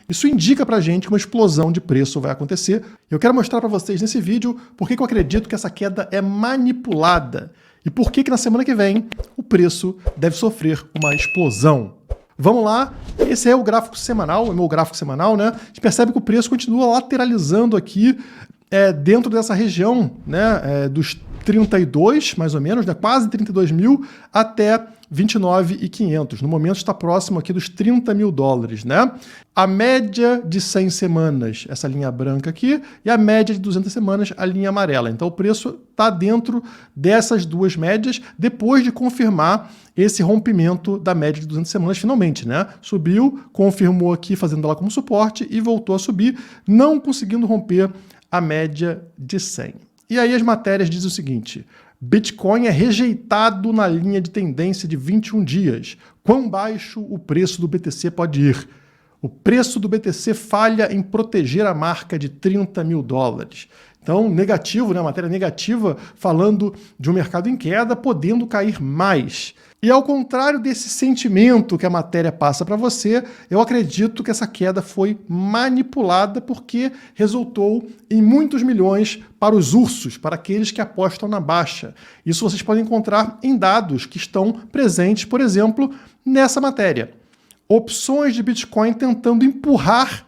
Isso indica pra gente que uma explosão de preço vai acontecer. Eu quero mostrar para vocês nesse vídeo por que eu acredito que essa queda é manipulada e por que na semana que vem o preço deve sofrer uma explosão. Vamos lá, esse é o gráfico semanal, é o meu gráfico semanal, né? A gente percebe que o preço continua lateralizando aqui dentro dessa região, né? Dos 32, mais ou menos, né? Quase 32 mil até 29.500. No momento está próximo aqui dos 30 mil dólares, né? A média de 100 semanas, essa linha branca aqui, e a média de 200 semanas, a linha amarela. Então o preço está dentro dessas duas médias, depois de confirmar esse rompimento da média de 200 semanas finalmente, né? Subiu, confirmou aqui, fazendo ela como suporte, e voltou a subir, não conseguindo romper a média de 100. E aí as matérias dizem o seguinte: Bitcoin é rejeitado na linha de tendência de 21 dias. Quão baixo o preço do BTC pode ir? O preço do BTC falha em proteger a marca de 30 mil dólares. Então, negativo, né? Matéria negativa, falando de um mercado em queda, podendo cair mais. E ao contrário desse sentimento que a matéria passa para você, eu acredito que essa queda foi manipulada porque resultou em muitos milhões para os ursos, para aqueles que apostam na baixa. Isso vocês podem encontrar em dados que estão presentes, por exemplo, nessa matéria. Opções de Bitcoin tentando empurrar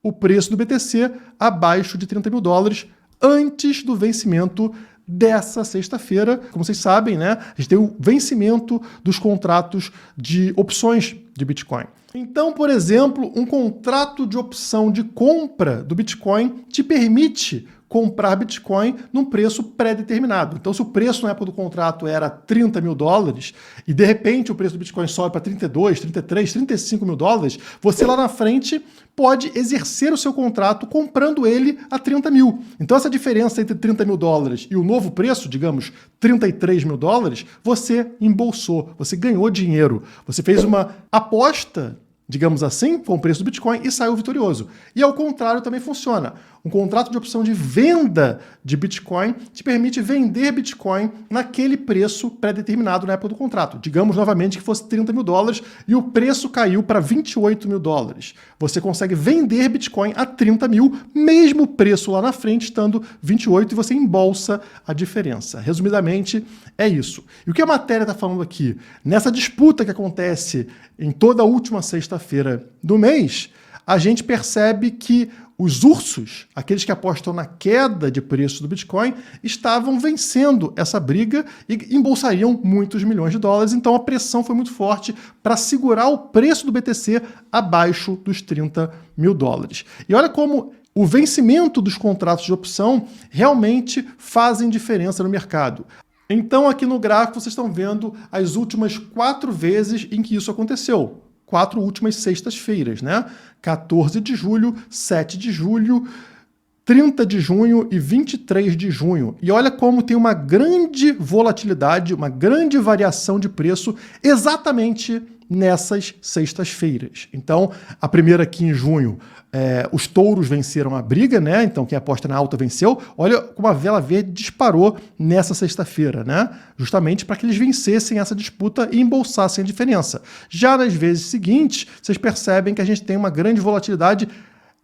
o preço do BTC abaixo de 30 mil dólares antes do vencimento dessa sexta-feira. Como vocês sabem, né? A gente tem o vencimento dos contratos de opções de Bitcoin. Então, por exemplo, um contrato de opção de compra do Bitcoin te permite comprar Bitcoin num preço pré-determinado. Então, se o preço na época do contrato era 30 mil dólares e de repente o preço do Bitcoin sobe para 32, 33, 35 mil dólares, você lá na frente pode exercer o seu contrato comprando ele a 30 mil. Então, essa diferença entre 30 mil dólares e o novo preço, digamos, 33 mil dólares, você embolsou, você ganhou dinheiro, você fez uma aposta, digamos assim, com o preço do Bitcoin e saiu vitorioso. E ao contrário também funciona. Um contrato de opção de venda de Bitcoin te permite vender Bitcoin naquele preço pré-determinado na época do contrato. Digamos novamente que fosse 30 mil dólares e o preço caiu para 28 mil dólares. Você consegue vender Bitcoin a 30 mil, mesmo o preço lá na frente estando 28 e você embolsa a diferença. Resumidamente, é isso. E o que a matéria está falando aqui? Nessa disputa que acontece em toda a última sexta-feira do mês, a gente percebe que os ursos, aqueles que apostam na queda de preço do Bitcoin, estavam vencendo essa briga e embolsariam muitos milhões de dólares. Então a pressão foi muito forte para segurar o preço do BTC abaixo dos 30 mil dólares. E olha como o vencimento dos contratos de opção realmente fazem diferença no mercado. Então aqui no gráfico vocês estão vendo as últimas 4 vezes em que isso aconteceu. 4 últimas sextas-feiras, né? 14 de julho, 7 de julho, 30 de junho e 23 de junho. E olha como tem uma grande volatilidade, uma grande variação de preço exatamente nessas sextas-feiras. Então, a primeira aqui em junho, os touros venceram a briga, né? Então, quem aposta na alta venceu. Olha como a vela verde disparou nessa sexta-feira, né? Justamente para que eles vencessem essa disputa e embolsassem a diferença. Já nas vezes seguintes, vocês percebem que a gente tem uma grande volatilidade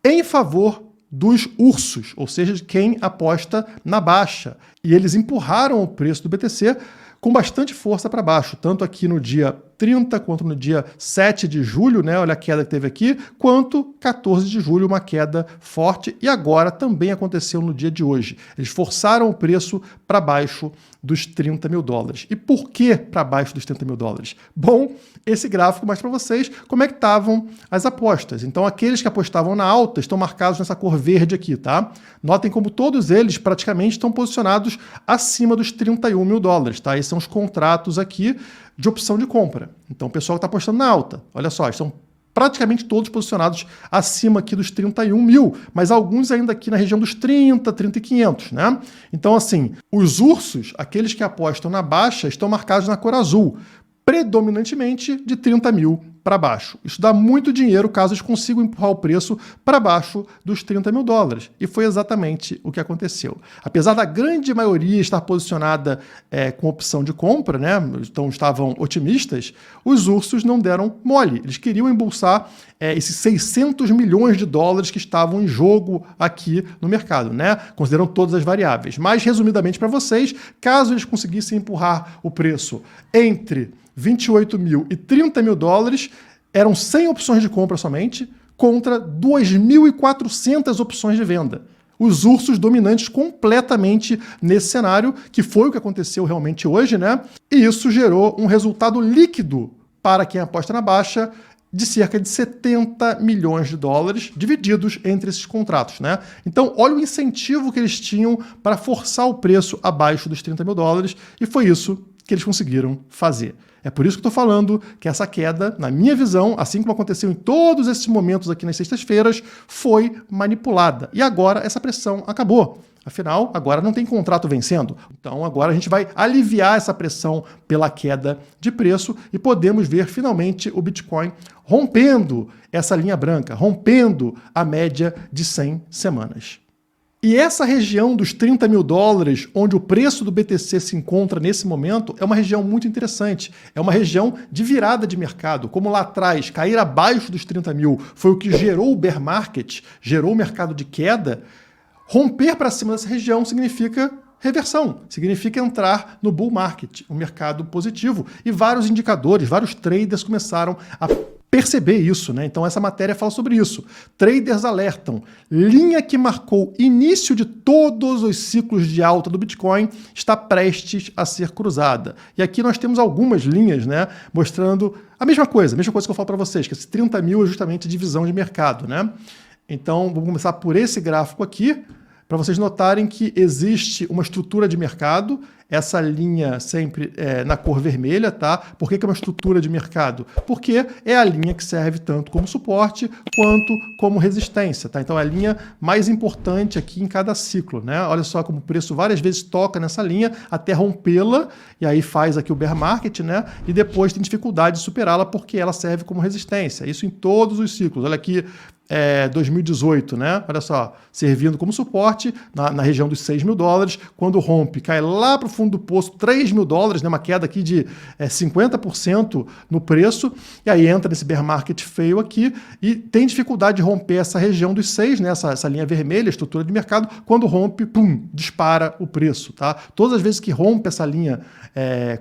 em favor dos ursos, ou seja, de quem aposta na baixa. E eles empurraram o preço do BTC com bastante força para baixo, tanto aqui no dia 30 quanto no dia 7 de julho, né? Olha a queda que teve aqui, quanto 14 de julho, uma queda forte, e agora também aconteceu no dia de hoje. Eles forçaram o preço para baixo dos 30 mil dólares. E por que para baixo dos 30 mil dólares? Bom, esse gráfico mostra para vocês como é que estavam as apostas. Então, aqueles que apostavam na alta estão marcados nessa cor verde aqui, tá? Notem como todos eles praticamente estão posicionados acima dos 31 mil dólares, tá? Esses são os contratos aqui de opção de compra. Então, o pessoal que está apostando na alta, olha só, estão praticamente todos posicionados acima aqui dos 31 mil, mas alguns ainda aqui na região dos 30, 30.500, né? Então, assim, os ursos, aqueles que apostam na baixa, estão marcados na cor azul, predominantemente de 30 mil para baixo. Isso dá muito dinheiro caso eles consigam empurrar o preço para baixo dos 30 mil dólares. E foi exatamente o que aconteceu. Apesar da grande maioria estar posicionada com opção de compra, né, então estavam otimistas, os ursos não deram mole. Eles queriam embolsar esses 600 milhões de dólares que estavam em jogo aqui no mercado, né? Considerando todas as variáveis. Mas, resumidamente para vocês, caso eles conseguissem empurrar o preço entre 28 mil e 30 mil dólares, eram 100 opções de compra somente, contra 2.400 opções de venda. Os ursos dominantes completamente nesse cenário, que foi o que aconteceu realmente hoje, né? E isso gerou um resultado líquido para quem aposta na baixa de cerca de 70 milhões de dólares divididos entre esses contratos, né? Então, olha o incentivo que eles tinham para forçar o preço abaixo dos 30 mil dólares, e foi isso que eles conseguiram fazer. É por isso que eu estou falando que essa queda, na minha visão, assim como aconteceu em todos esses momentos aqui nas sextas-feiras, foi manipulada. E agora essa pressão acabou. Afinal, agora não tem contrato vencendo. Então agora a gente vai aliviar essa pressão pela queda de preço e podemos ver finalmente o Bitcoin rompendo essa linha branca, rompendo a média de 100 semanas. E essa região dos 30 mil dólares, onde o preço do BTC se encontra nesse momento, é uma região muito interessante. É uma região de virada de mercado. Como lá atrás, cair abaixo dos 30 mil foi o que gerou o bear market, gerou o mercado de queda, romper para cima dessa região significa reversão, significa entrar no bull market, um mercado positivo. E vários indicadores, vários traders começaram a perceber isso, né? Então essa matéria fala sobre isso. Traders alertam, linha que marcou início de todos os ciclos de alta do Bitcoin está prestes a ser cruzada. E aqui nós temos algumas linhas, né, mostrando a mesma coisa que eu falo para vocês, que esse 30 mil é justamente a divisão de mercado, né? Então vamos começar por esse gráfico aqui, para vocês notarem que existe uma estrutura de mercado, essa linha sempre na cor vermelha, tá? Por que é uma estrutura de mercado? Porque é a linha que serve tanto como suporte quanto como resistência, tá? Então é a linha mais importante aqui em cada ciclo, né? Olha só como o preço várias vezes toca nessa linha até rompê-la, e aí faz aqui o bear market, né? E depois tem dificuldade de superá-la porque ela serve como resistência. Isso em todos os ciclos. Olha aqui, 2018, né? Olha só, servindo como suporte na região dos 6 mil dólares, quando rompe, cai lá para o fundo do poço, 3 mil dólares, né? Uma queda aqui de 50% no preço, e aí entra nesse bear market feio aqui, e tem dificuldade de romper essa região dos 6, né? Essa linha vermelha, estrutura de mercado, quando rompe, pum, dispara o preço, tá? Todas as vezes que rompe essa linha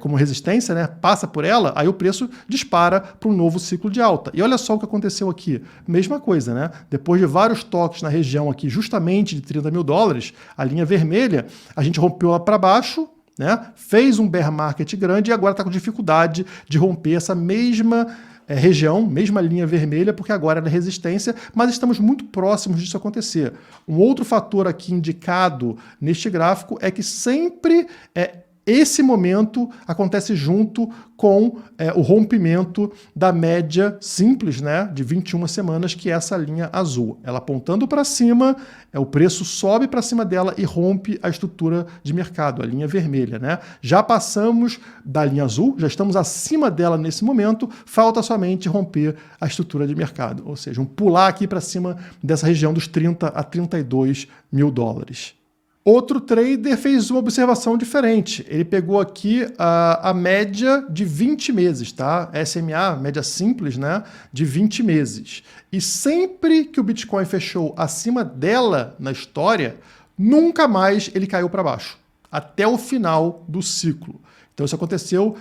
como resistência, né? Passa por ela, aí o preço dispara para um novo ciclo de alta. E olha só o que aconteceu aqui, mesma coisa, né? Depois de vários toques na região aqui, justamente de 30 mil dólares, a linha vermelha, a gente rompeu lá para baixo, né? Fez um bear market grande e agora está com dificuldade de romper essa mesma região, mesma linha vermelha, porque agora é resistência, mas estamos muito próximos disso acontecer. Um outro fator aqui indicado neste gráfico é que sempre esse momento acontece junto com o rompimento da média simples, né, de 21 semanas, que é essa linha azul. Ela apontando para cima, o preço sobe para cima dela e rompe a estrutura de mercado, a linha vermelha, né? Já passamos da linha azul, já estamos acima dela nesse momento, falta somente romper a estrutura de mercado, ou seja, um pular aqui para cima dessa região dos 30 a 32 mil dólares. Outro trader fez uma observação diferente. Ele pegou aqui a média de 20 meses, tá? SMA, média simples, né? De 20 meses. E sempre que o Bitcoin fechou acima dela na história, nunca mais ele caiu para baixo, até o final do ciclo. Então isso aconteceu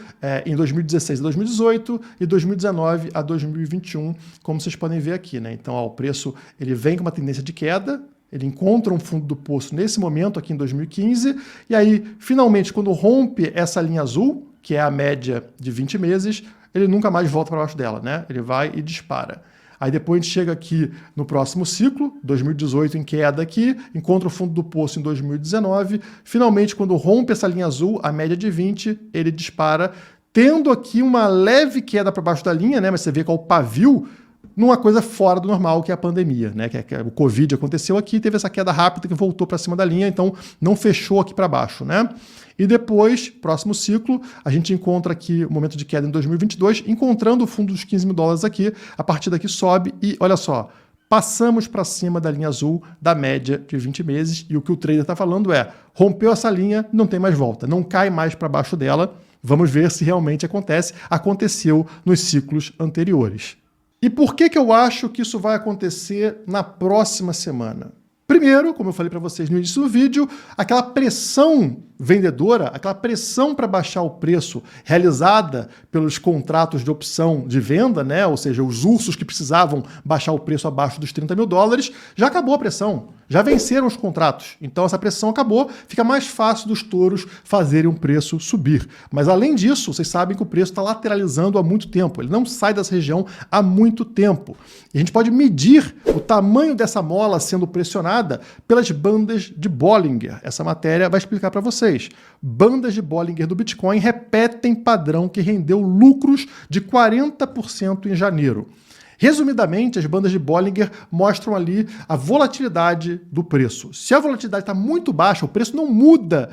em 2016 a 2018 e 2019 a 2021, como vocês podem ver aqui, né? Então o preço ele vem com uma tendência de queda, ele encontra um fundo do poço nesse momento aqui em 2015, e aí, finalmente, quando rompe essa linha azul, que é a média de 20 meses, ele nunca mais volta para baixo dela, né? Ele vai e dispara. Aí depois a gente chega aqui no próximo ciclo, 2018 em queda aqui, encontra o fundo do poço em 2019, finalmente, quando rompe essa linha azul, a média de 20, ele dispara, tendo aqui uma leve queda para baixo da linha, né? Mas você vê que é o pavio numa coisa fora do normal, que é a pandemia, né? Que o Covid aconteceu aqui, teve essa queda rápida que voltou para cima da linha, então não fechou aqui para baixo, né? E depois, próximo ciclo, a gente encontra aqui o momento de queda em 2022, encontrando o fundo dos 15 mil dólares aqui, a partir daqui sobe e, olha só, passamos para cima da linha azul da média de 20 meses e o que o trader está falando é, rompeu essa linha, não tem mais volta, não cai mais para baixo dela, vamos ver se realmente acontece, aconteceu nos ciclos anteriores. E por que eu acho que isso vai acontecer na próxima semana? Primeiro, como eu falei para vocês no início do vídeo, aquela pressão vendedora, aquela pressão para baixar o preço realizada pelos contratos de opção de venda, né? Ou seja, os ursos que precisavam baixar o preço abaixo dos 30 mil dólares, já acabou a pressão, já venceram os contratos. Então essa pressão acabou, fica mais fácil dos touros fazerem um preço subir. Mas além disso, vocês sabem que o preço está lateralizando há muito tempo, ele não sai dessa região há muito tempo. E a gente pode medir o tamanho dessa mola sendo pressionada pelas bandas de Bollinger. Essa matéria vai explicar para vocês. Bandas de Bollinger do Bitcoin repetem padrão que rendeu lucros de 40% em janeiro. Resumidamente, as bandas de Bollinger mostram ali a volatilidade do preço. Se a volatilidade está muito baixa, o preço não muda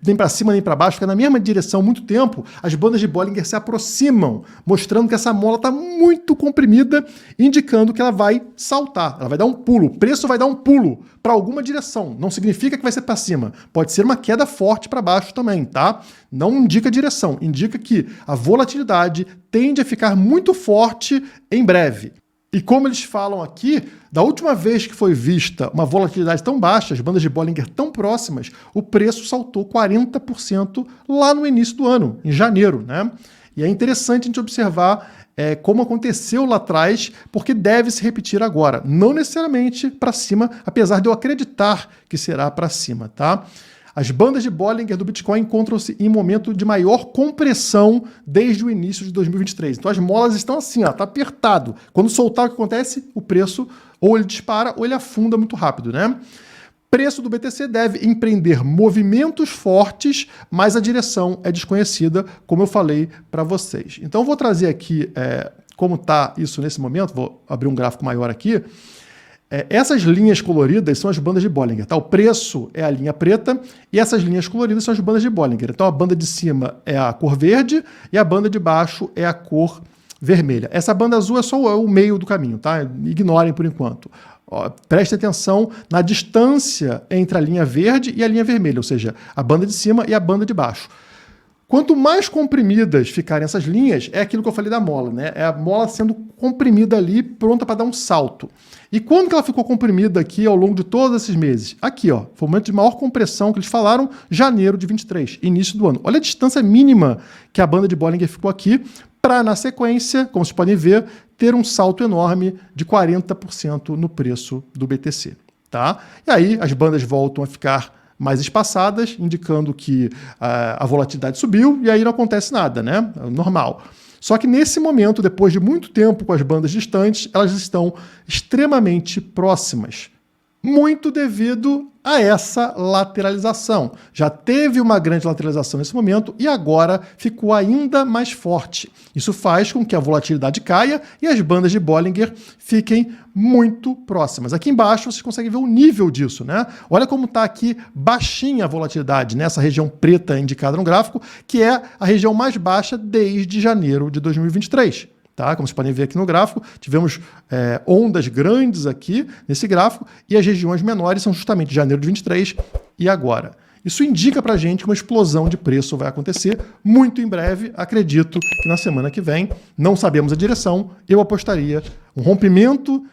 nem para cima nem para baixo, fica na mesma direção há muito tempo, as bandas de Bollinger se aproximam, mostrando que essa mola está muito comprimida, indicando que ela vai saltar, ela vai dar um pulo, o preço vai dar um pulo para alguma direção. Não significa que vai ser para cima, pode ser uma queda forte para baixo também, tá? Não indica direção, indica que a volatilidade tende a ficar muito forte em breve. E como eles falam aqui, da última vez que foi vista uma volatilidade tão baixa, as bandas de Bollinger tão próximas, o preço saltou 40% lá no início do ano, em janeiro, né? E é interessante a gente observar como aconteceu lá atrás, porque deve se repetir agora. Não necessariamente para cima, apesar de eu acreditar que será para cima, tá? As bandas de Bollinger do Bitcoin encontram-se em momento de maior compressão desde o início de 2023. Então as molas estão assim, ó, tá apertado. Quando soltar, o que acontece? O preço ou ele dispara ou ele afunda muito rápido, né? Preço do BTC deve empreender movimentos fortes, mas a direção é desconhecida, como eu falei para vocês. Então eu vou trazer aqui como está isso nesse momento, vou abrir um gráfico maior aqui. Essas linhas coloridas são as bandas de Bollinger, tá? O preço é a linha preta e essas linhas coloridas são as bandas de Bollinger. Então a banda de cima é a cor verde e a banda de baixo é a cor vermelha. Essa banda azul é só o meio do caminho, tá? Ignorem por enquanto. Prestem atenção na distância entre a linha verde e a linha vermelha, ou seja, a banda de cima e a banda de baixo. Quanto mais comprimidas ficarem essas linhas, é aquilo que eu falei da mola, né? É a mola sendo comprimida ali, pronta para dar um salto. E quando que ela ficou comprimida aqui ao longo de todos esses meses? Aqui, ó, foi o momento de maior compressão que eles falaram, janeiro de 23, início do ano. Olha a distância mínima que a banda de Bollinger ficou aqui, para, na sequência, como vocês podem ver, ter um salto enorme de 40% no preço do BTC, tá? E aí as bandas voltam a ficar mais espaçadas, indicando que a volatilidade subiu e aí não acontece nada, né? É normal. Só que nesse momento, depois de muito tempo com as bandas distantes, elas estão extremamente próximas. Muito devido a essa lateralização. Já teve uma grande lateralização nesse momento e agora ficou ainda mais forte. Isso faz com que a volatilidade caia e as bandas de Bollinger fiquem muito próximas. Aqui embaixo vocês conseguem ver o nível disso, né? Olha como está aqui baixinha a volatilidade nessa região preta indicada no gráfico, que é a região mais baixa desde janeiro de 2023. Tá? Como vocês podem ver aqui no gráfico, tivemos ondas grandes aqui nesse gráfico e as regiões menores são justamente janeiro de 23 e agora. Isso indica para a gente que uma explosão de preço vai acontecer muito em breve, acredito que na semana que vem, não sabemos a direção, eu apostaria um rompimento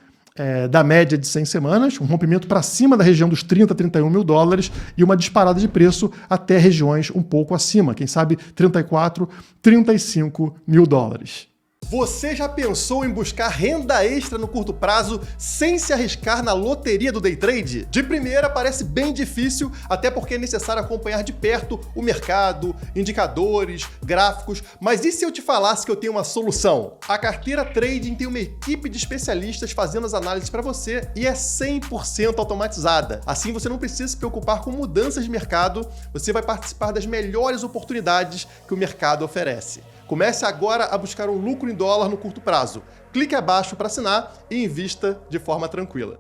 da média de 100 semanas, um rompimento para cima da região dos 30, 31 mil dólares e uma disparada de preço até regiões um pouco acima, quem sabe 34, 35 mil dólares. Você já pensou em buscar renda extra no curto prazo sem se arriscar na loteria do day trade? De primeira parece bem difícil, até porque é necessário acompanhar de perto o mercado, indicadores, gráficos, mas e se eu te falasse que eu tenho uma solução? A Carteira Trading tem uma equipe de especialistas fazendo as análises para você e é 100% automatizada. Assim você não precisa se preocupar com mudanças de mercado, você vai participar das melhores oportunidades que o mercado oferece. Comece agora a buscar um lucro em dólar no curto prazo. Clique abaixo para assinar e invista de forma tranquila.